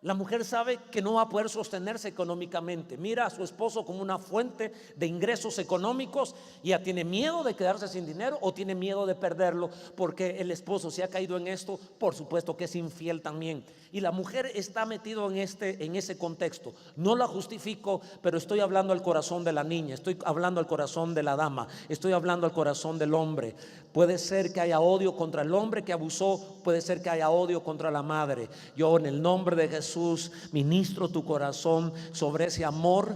la mujer sabe que no va a poder sostenerse económicamente. Mira a su esposo como una fuente de ingresos económicos y ya tiene miedo de quedarse sin dinero o tiene miedo de perderlo, porque el esposo se ha caído en esto, por supuesto que es infiel también. Y la mujer está metido en ese contexto. No la justifico, pero estoy hablando al corazón de la niña, estoy hablando al corazón de la dama, estoy hablando al corazón del hombre. Puede ser que haya odio contra el hombre que abusó, puede ser que haya odio contra la madre. Yo, en el nombre de Jesús, ministro tu corazón sobre ese amor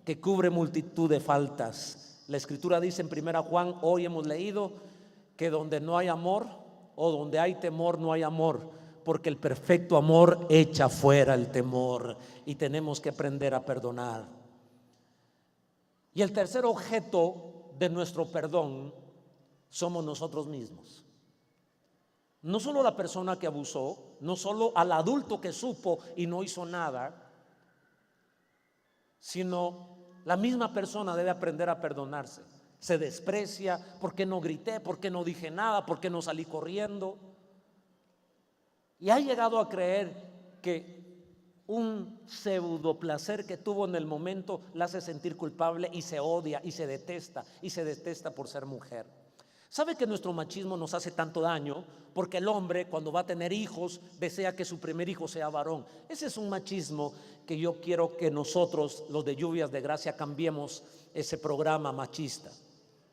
que cubre multitud de faltas. La escritura dice en 1 Juan, hoy hemos leído, que donde no hay amor o donde hay temor no hay amor, porque el perfecto amor echa fuera el temor, y tenemos que aprender a perdonar. Y el tercer objeto de nuestro perdón somos nosotros mismos. No solo la persona que abusó, no solo al adulto que supo y no hizo nada, sino la misma persona debe aprender a perdonarse. Se desprecia: ¿por qué no grité? ¿Por qué no dije nada? ¿Por qué no salí corriendo? Y ha llegado a creer que un pseudo placer que tuvo en el momento la hace sentir culpable y se odia y se detesta por ser mujer. ¿Sabe que nuestro machismo nos hace tanto daño? Porque el hombre, cuando va a tener hijos, desea que su primer hijo sea varón. Ese es un machismo que yo quiero que nosotros, los de Lluvias de Gracia, cambiemos ese programa machista.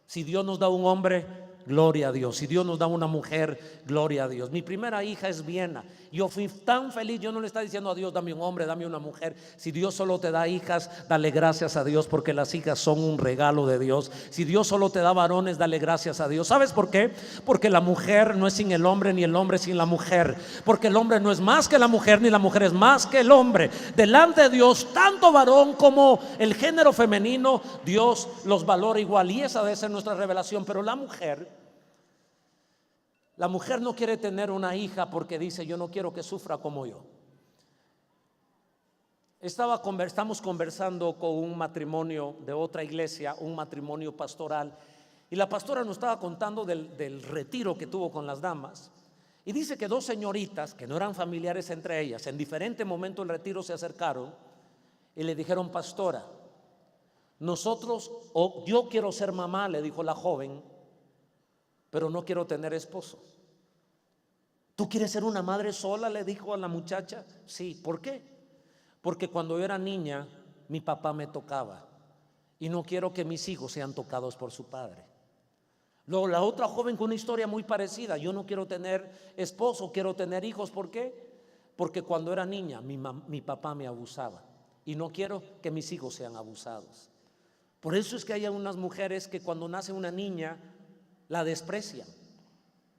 Si Dios nos da un hombre, gloria a Dios. Si Dios nos da una mujer, gloria a Dios. Mi primera hija es Viena. Yo fui tan feliz. Yo no le estaba diciendo a Dios: dame un hombre, dame una mujer. Si Dios solo te da hijas, dale gracias a Dios, porque las hijas son un regalo de Dios. Si Dios solo te da varones, dale gracias a Dios. ¿Sabes por qué? Porque la mujer no es sin el hombre, ni el hombre sin la mujer. Porque el hombre no es más que la mujer, ni la mujer es más que el hombre. Delante de Dios, tanto varón como el género femenino, Dios los valora igual. Y esa debe ser nuestra revelación. Pero la mujer no quiere tener una hija porque dice: yo no quiero que sufra como yo. Estamos conversando con un matrimonio de otra iglesia, un matrimonio pastoral, y la pastora nos estaba contando del retiro que tuvo con las damas. Y dice que dos señoritas que no eran familiares entre ellas, en diferente momento del retiro se acercaron y le dijeron: pastora, yo quiero ser mamá, le dijo la joven, pero no quiero tener esposo. ¿Tú quieres ser una madre sola?, le dijo a la muchacha. Sí. ¿Por qué? Porque cuando yo era niña, mi papá me tocaba y no quiero que mis hijos sean tocados por su padre. Luego la otra joven con una historia muy parecida: yo no quiero tener esposo, quiero tener hijos. ¿Por qué? Porque cuando era niña mi papá me abusaba y no quiero que mis hijos sean abusados. Por eso es que hay unas mujeres que cuando nace una niña la desprecian.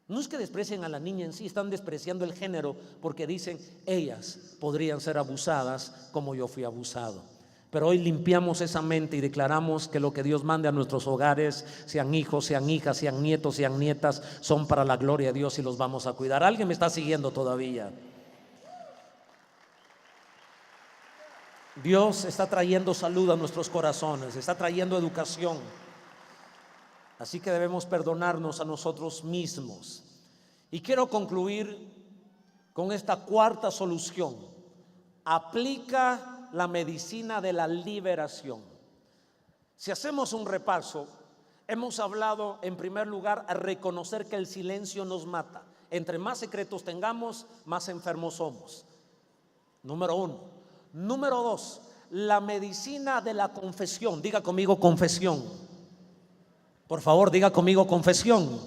No es que desprecien a la niña en sí, están despreciando el género, porque dicen: ellas podrían ser abusadas como yo fui abusado. Pero hoy limpiamos esa mente y declaramos que lo que Dios mande a nuestros hogares, sean hijos, sean hijas, sean nietos, sean nietas, son para la gloria de Dios y los vamos a cuidar. ¿Alguien me está siguiendo todavía? Dios está trayendo salud a nuestros corazones, está trayendo educación. Así que debemos perdonarnos a nosotros mismos. Y quiero concluir con esta cuarta solución. Aplica la medicina de la liberación. Si hacemos un repaso, hemos hablado en primer lugar a reconocer que el silencio nos mata. Entre más secretos tengamos, más enfermos somos. Número 1. Número 2, la medicina de la confesión. Diga conmigo confesión. Por favor, diga conmigo confesión.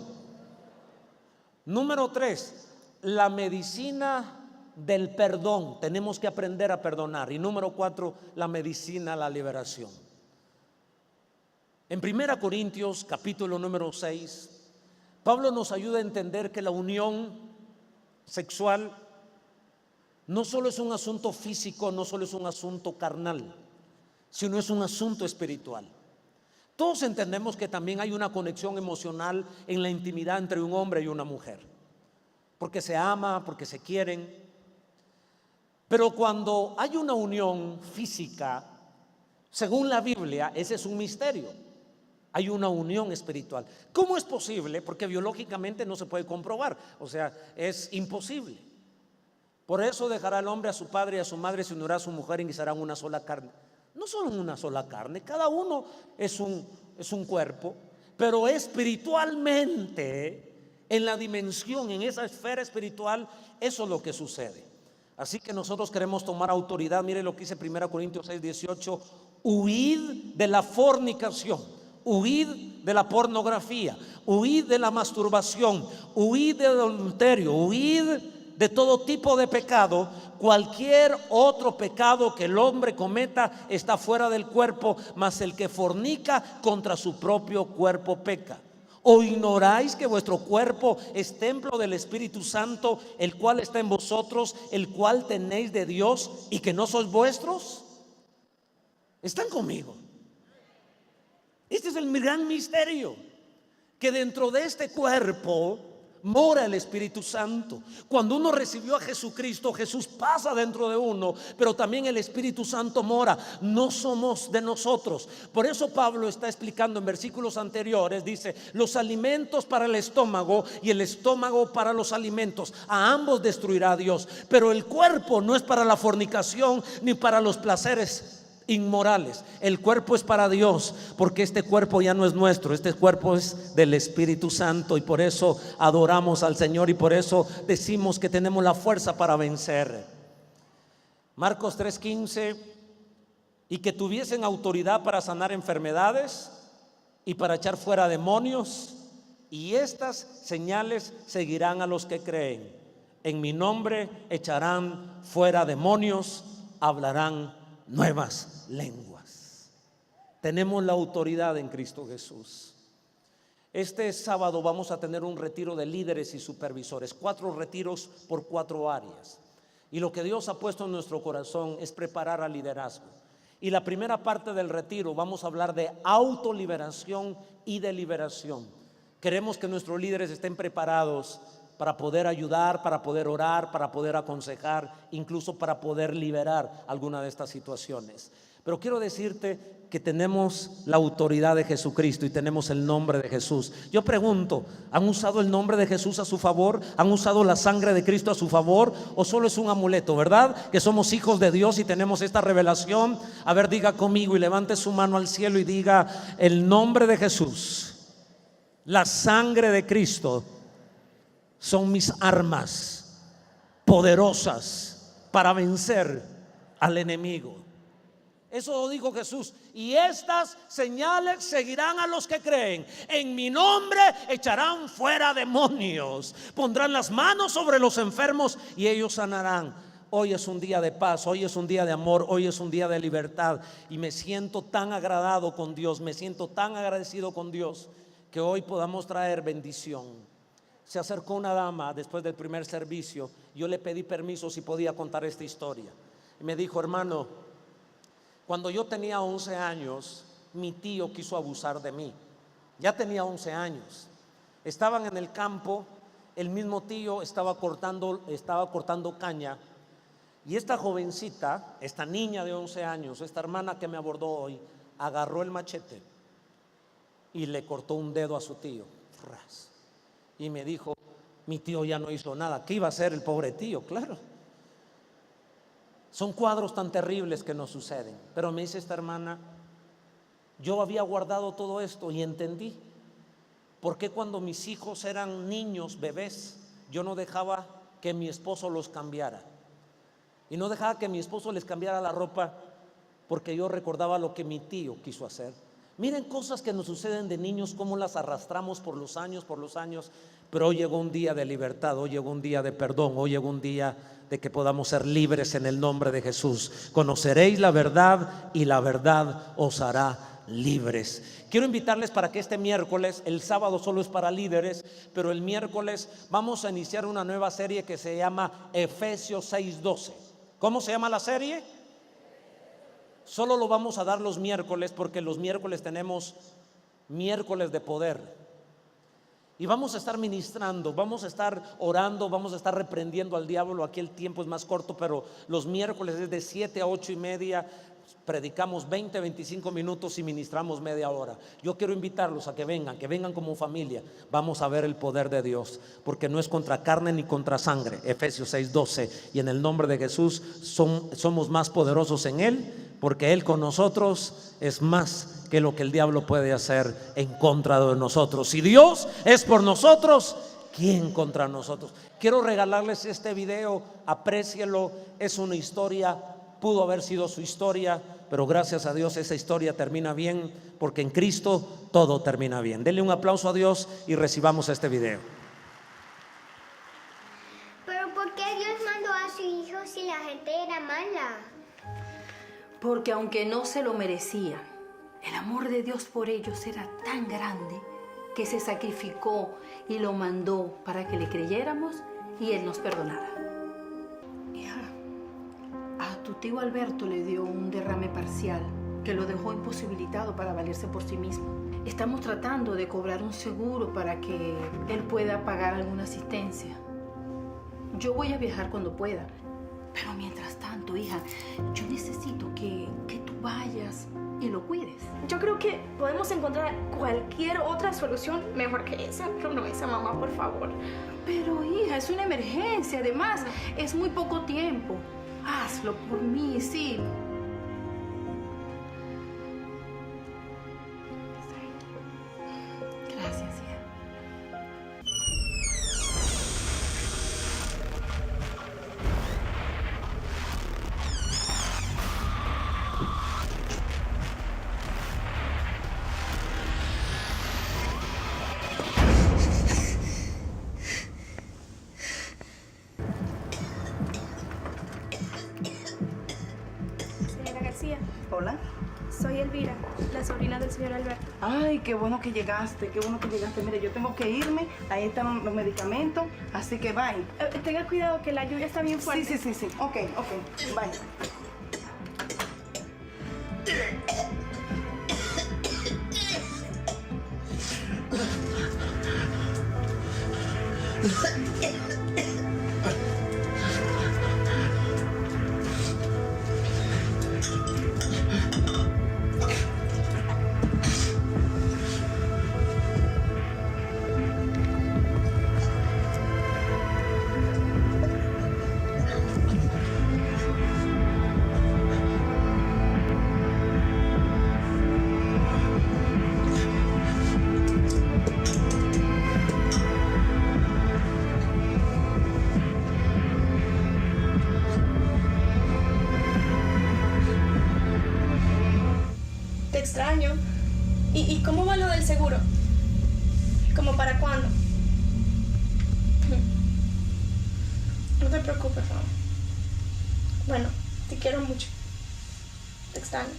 Número 3, la medicina del perdón. Tenemos que aprender a perdonar. Y número 4, la medicina de la liberación. En 1 Corintios capítulo número 6, Pablo nos ayuda a entender que la unión sexual no solo es un asunto físico, no solo es un asunto carnal, sino es un asunto espiritual. Todos entendemos que también hay una conexión emocional en la intimidad entre un hombre y una mujer, porque se ama, porque se quieren. Pero cuando hay una unión física, según la Biblia, ese es un misterio. Hay una unión espiritual. ¿Cómo es posible? Porque biológicamente no se puede comprobar, o sea, es imposible. Por eso dejará el hombre a su padre y a su madre, se unirá a su mujer y serán una sola carne. No son una sola carne, cada uno es un cuerpo, pero espiritualmente, en la dimensión, en esa esfera espiritual, eso es lo que sucede. Así que nosotros queremos tomar autoridad. Mire lo que dice 1 Corintios 6:18: huid de la fornicación, huid de la pornografía, huid de la masturbación, huid del adulterio, huid de todo tipo de pecado. Cualquier otro pecado que el hombre cometa está fuera del cuerpo, mas el que fornica contra su propio cuerpo peca. ¿O ignoráis que vuestro cuerpo es templo del Espíritu Santo, el cual está en vosotros, el cual tenéis de Dios, y que no sois vuestros? ¿Están conmigo? Este es el gran misterio, que dentro de este cuerpo mora el Espíritu Santo. Cuando uno recibió a Jesucristo, Jesús pasa dentro de uno, pero también el Espíritu Santo mora. No somos de nosotros. Por eso Pablo está explicando en versículos anteriores, dice: los alimentos para el estómago y el estómago para los alimentos, a ambos destruirá Dios. Pero el cuerpo no es para la fornicación ni para los placeres inmorales. El cuerpo es para Dios, porque este cuerpo ya no es nuestro, este cuerpo es del Espíritu Santo, y por eso adoramos al Señor y por eso decimos que tenemos la fuerza para vencer. Marcos 3:15: y que tuviesen autoridad para sanar enfermedades y para echar fuera demonios, y estas señales seguirán a los que creen. En mi nombre echarán fuera demonios, hablarán nuevas lenguas. Tenemos la autoridad en Cristo Jesús. Este sábado vamos a tener un retiro de líderes y supervisores, 4 retiros por 4 áreas. Y lo que Dios ha puesto en nuestro corazón es preparar al liderazgo. Y la primera parte del retiro vamos a hablar de autoliberación y de liberación. Queremos que nuestros líderes estén preparados para poder ayudar, para poder orar, para poder aconsejar, incluso para poder liberar alguna de estas situaciones. Pero quiero decirte que tenemos la autoridad de Jesucristo y tenemos el nombre de Jesús. Yo pregunto, ¿han usado el nombre de Jesús a su favor? ¿Han usado la sangre de Cristo a su favor? ¿O solo es un amuleto? ¿Verdad? Que somos hijos de Dios y tenemos esta revelación. A ver, diga conmigo y levante su mano al cielo y diga: el nombre de Jesús, la sangre de Cristo son mis armas poderosas para vencer al enemigo. Eso lo dijo Jesús. Y estas señales seguirán a los que creen. En mi nombre echarán fuera demonios, pondrán las manos sobre los enfermos y ellos sanarán. Hoy es un día de paz, hoy es un día de amor, hoy es un día de libertad. Y me siento tan agradado con Dios, me siento tan agradecido con Dios, que hoy podamos traer bendición. Se acercó una dama después del primer servicio. Yo le pedí permiso si podía contar esta historia. Y me dijo: hermano, cuando yo tenía 11 años, mi tío quiso abusar de mí. Ya tenía 11 años. Estaban en el campo, el mismo tío estaba cortando caña, Y esta jovencita, esta niña de 11 años, esta hermana que me abordó hoy, agarró el machete y le cortó un dedo a su tío. ¡Fras! Y me dijo, mi tío ya no hizo nada. ¿Qué iba a hacer el pobre tío? Claro. Son cuadros tan terribles que nos suceden. Pero me dice esta hermana, yo había guardado todo esto y entendí por qué cuando mis hijos eran niños, bebés, yo no dejaba que mi esposo los cambiara. Y no dejaba que mi esposo les cambiara la ropa porque yo recordaba lo que mi tío quiso hacer. Miren cosas que nos suceden de niños, cómo las arrastramos por los años, pero hoy llegó un día de libertad, hoy llegó un día de perdón, hoy llegó un día de que podamos ser libres en el nombre de Jesús. Conoceréis la verdad y la verdad os hará libres. Quiero invitarles para que este miércoles, el sábado solo es para líderes, pero el miércoles vamos a iniciar una nueva serie que se llama Efesios 6:12. ¿Cómo se llama la serie? Solo lo vamos a dar los miércoles porque los miércoles tenemos miércoles de poder. Y vamos a estar ministrando, vamos a estar orando, vamos a estar reprendiendo al diablo. Aquí el tiempo es más corto, pero los miércoles es de 7 a 8:30. Predicamos 20, 25 minutos y ministramos media hora. Yo quiero invitarlos a que vengan como familia. Vamos a ver el poder de Dios, porque no es contra carne ni contra sangre. Efesios 6:12. Y en el nombre de Jesús somos más poderosos en Él, porque Él con nosotros es más que lo que el diablo puede hacer en contra de nosotros. Si Dios es por nosotros, ¿quién contra nosotros? Quiero regalarles este video, aprécielo. Es una historia, pudo haber sido su historia, pero gracias a Dios esa historia termina bien, porque en Cristo todo termina bien. Denle un aplauso a Dios y recibamos este video. Pero ¿por qué Dios mandó a su hijo si la gente era mala? Porque aunque no se lo merecía, el amor de Dios por ellos era tan grande que se sacrificó y lo mandó para que le creyéramos y Él nos perdonara. Hija, a tu tío Alberto le dio un derrame parcial que lo dejó imposibilitado para valerse por sí mismo. Estamos tratando de cobrar un seguro para que él pueda pagar alguna asistencia. Yo voy a viajar cuando pueda, pero mientras tanto, hija, yo necesito que tú vayas y lo cuides. Yo creo que podemos encontrar cualquier otra solución mejor que esa, pero no esa, mamá, por favor. Pero hija, es una emergencia, además es muy poco tiempo. Hazlo por mí, sí. Gracias, hija. Hola. Soy Elvira, la sobrina del señor Alberto. Ay, qué bueno que llegaste, qué bueno que llegaste. Mire, yo tengo que irme, ahí están los medicamentos, así que bye. Tenga cuidado que la lluvia está bien fuerte. Sí. Ok, bye. Te extraño. ¿Y cómo va lo del seguro? ¿Cómo para cuándo? No te preocupes, mamá. Bueno, te quiero mucho. Te extraño.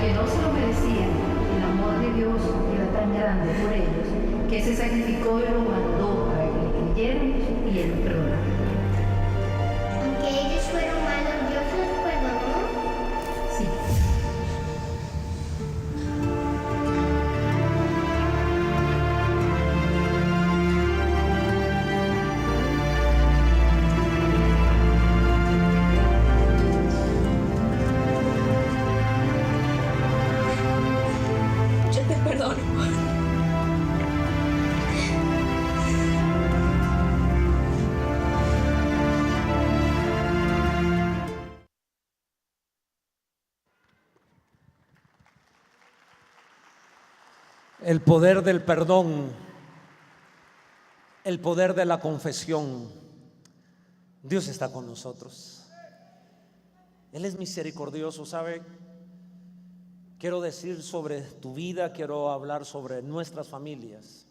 aunque no se lo merecían, el amor de Dios era tan grande por ellos que se sacrificó y lo mandó para que le creyeran y él lo perdonara. Aunque ellos fueron malos, Dios los perdonó. Sí. Yo te perdono. El poder del perdón, el poder de la confesión. Dios está con nosotros. Él es misericordioso, ¿sabe? Quiero decir sobre tu vida, quiero hablar sobre nuestras familias.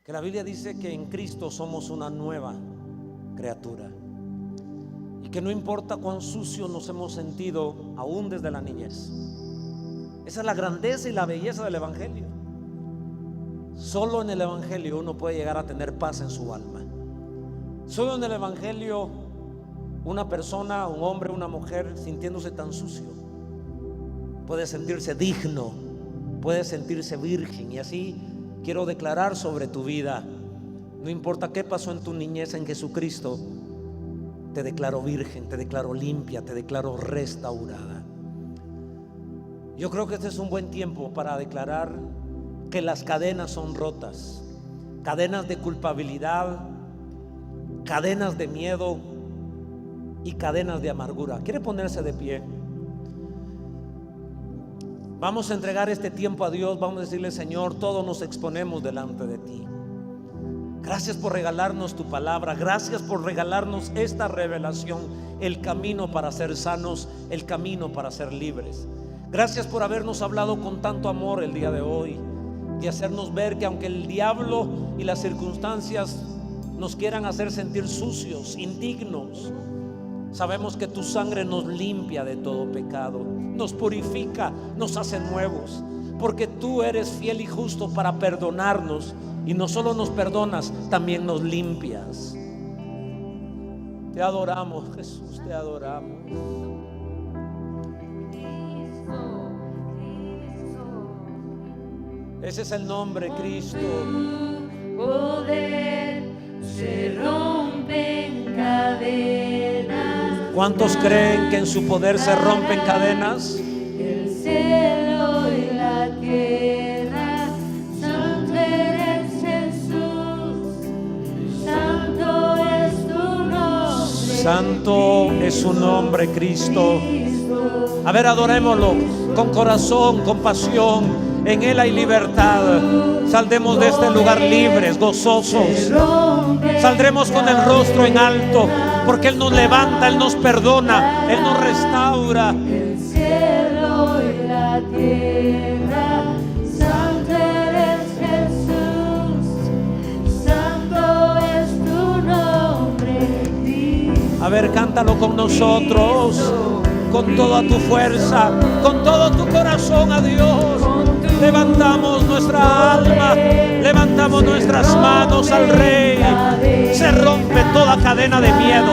Que la Biblia dice que en Cristo somos una nueva criatura. Y que no importa cuán sucios nos hemos sentido aún desde la niñez. Esa es la grandeza y la belleza del Evangelio. Solo en el Evangelio uno puede llegar a tener paz en su alma. Solo en el Evangelio una persona, un hombre, una mujer sintiéndose tan sucio puede sentirse digno, puede sentirse virgen. Y así quiero declarar sobre tu vida: no importa qué pasó en tu niñez, en Jesucristo te declaro virgen, te declaro limpia, te declaro restaurada. Yo creo que este es un buen tiempo para declarar que las cadenas son rotas, cadenas de culpabilidad, cadenas de miedo y cadenas de amargura. ¿Quiere ponerse de pie? Vamos a entregar este tiempo a Dios. Vamos a decirle: Señor, todos nos exponemos delante de ti. Gracias por regalarnos tu palabra. Gracias por regalarnos esta revelación, el camino para ser sanos, el camino para ser libres. Gracias por habernos hablado con tanto amor el día de hoy y hacernos ver que aunque el diablo y las circunstancias nos quieran hacer sentir sucios, indignos, sabemos que tu sangre nos limpia de todo pecado, nos purifica, nos hace nuevos, porque tú eres fiel y justo para perdonarnos. Y no solo nos perdonas, también nos limpias. Te adoramos, Jesús, te adoramos. Ese es el nombre, Cristo. Poder se rompen cadenas. ¿Cuántos creen que en su poder se rompen cadenas? El cielo y la tierra, santo eres Jesús, santo es tu nombre. Santo es su nombre, Cristo. A ver, adorémoslo con corazón, con pasión. En Él hay libertad. Saldremos de este lugar libres, gozosos. Saldremos con el rostro en alto, porque Él nos levanta, Él nos perdona, Él nos restaura. El cielo y la tierra, santo eres Jesús, santo es tu nombre. A ver, cántalo con nosotros, con toda tu fuerza, con todo tu corazón a Dios. Levantamos nuestra alma, levantamos nuestras manos al Rey. Se rompe toda cadena de miedo,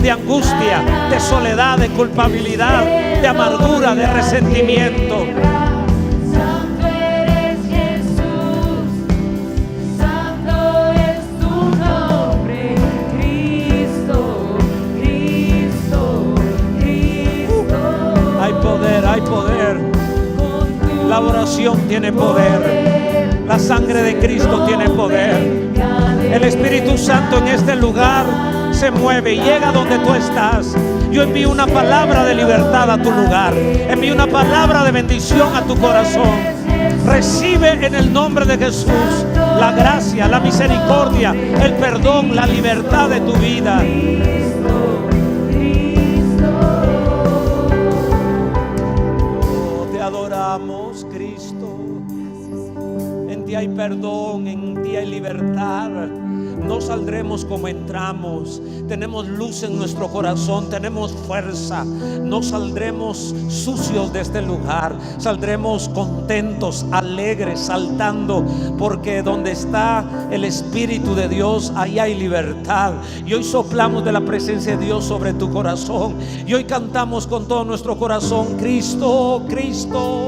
de angustia, de soledad, de culpabilidad, de amargura, de resentimiento. Santo eres Jesús, santo es tu nombre. Cristo, Cristo, Cristo. Hay poder, hay poder. La oración tiene poder. La sangre de Cristo tiene poder. El Espíritu Santo en este lugar se mueve y llega donde tú estás. Yo envío una palabra de libertad a tu lugar. Envío una palabra de bendición a tu corazón. Recibe en el nombre de Jesús la gracia, la misericordia, el perdón, la libertad de tu vida. Adoramos, Cristo. En ti hay perdón, en ti hay libertad. No saldremos como entramos. Tenemos luz en nuestro corazón, tenemos fuerza. No saldremos sucios de este lugar. Saldremos contentos, alegres, saltando, porque donde está el Espíritu de Dios, ahí hay libertad. Y hoy soplamos de la presencia de Dios sobre tu corazón. Y hoy cantamos con todo nuestro corazón: Cristo, Cristo.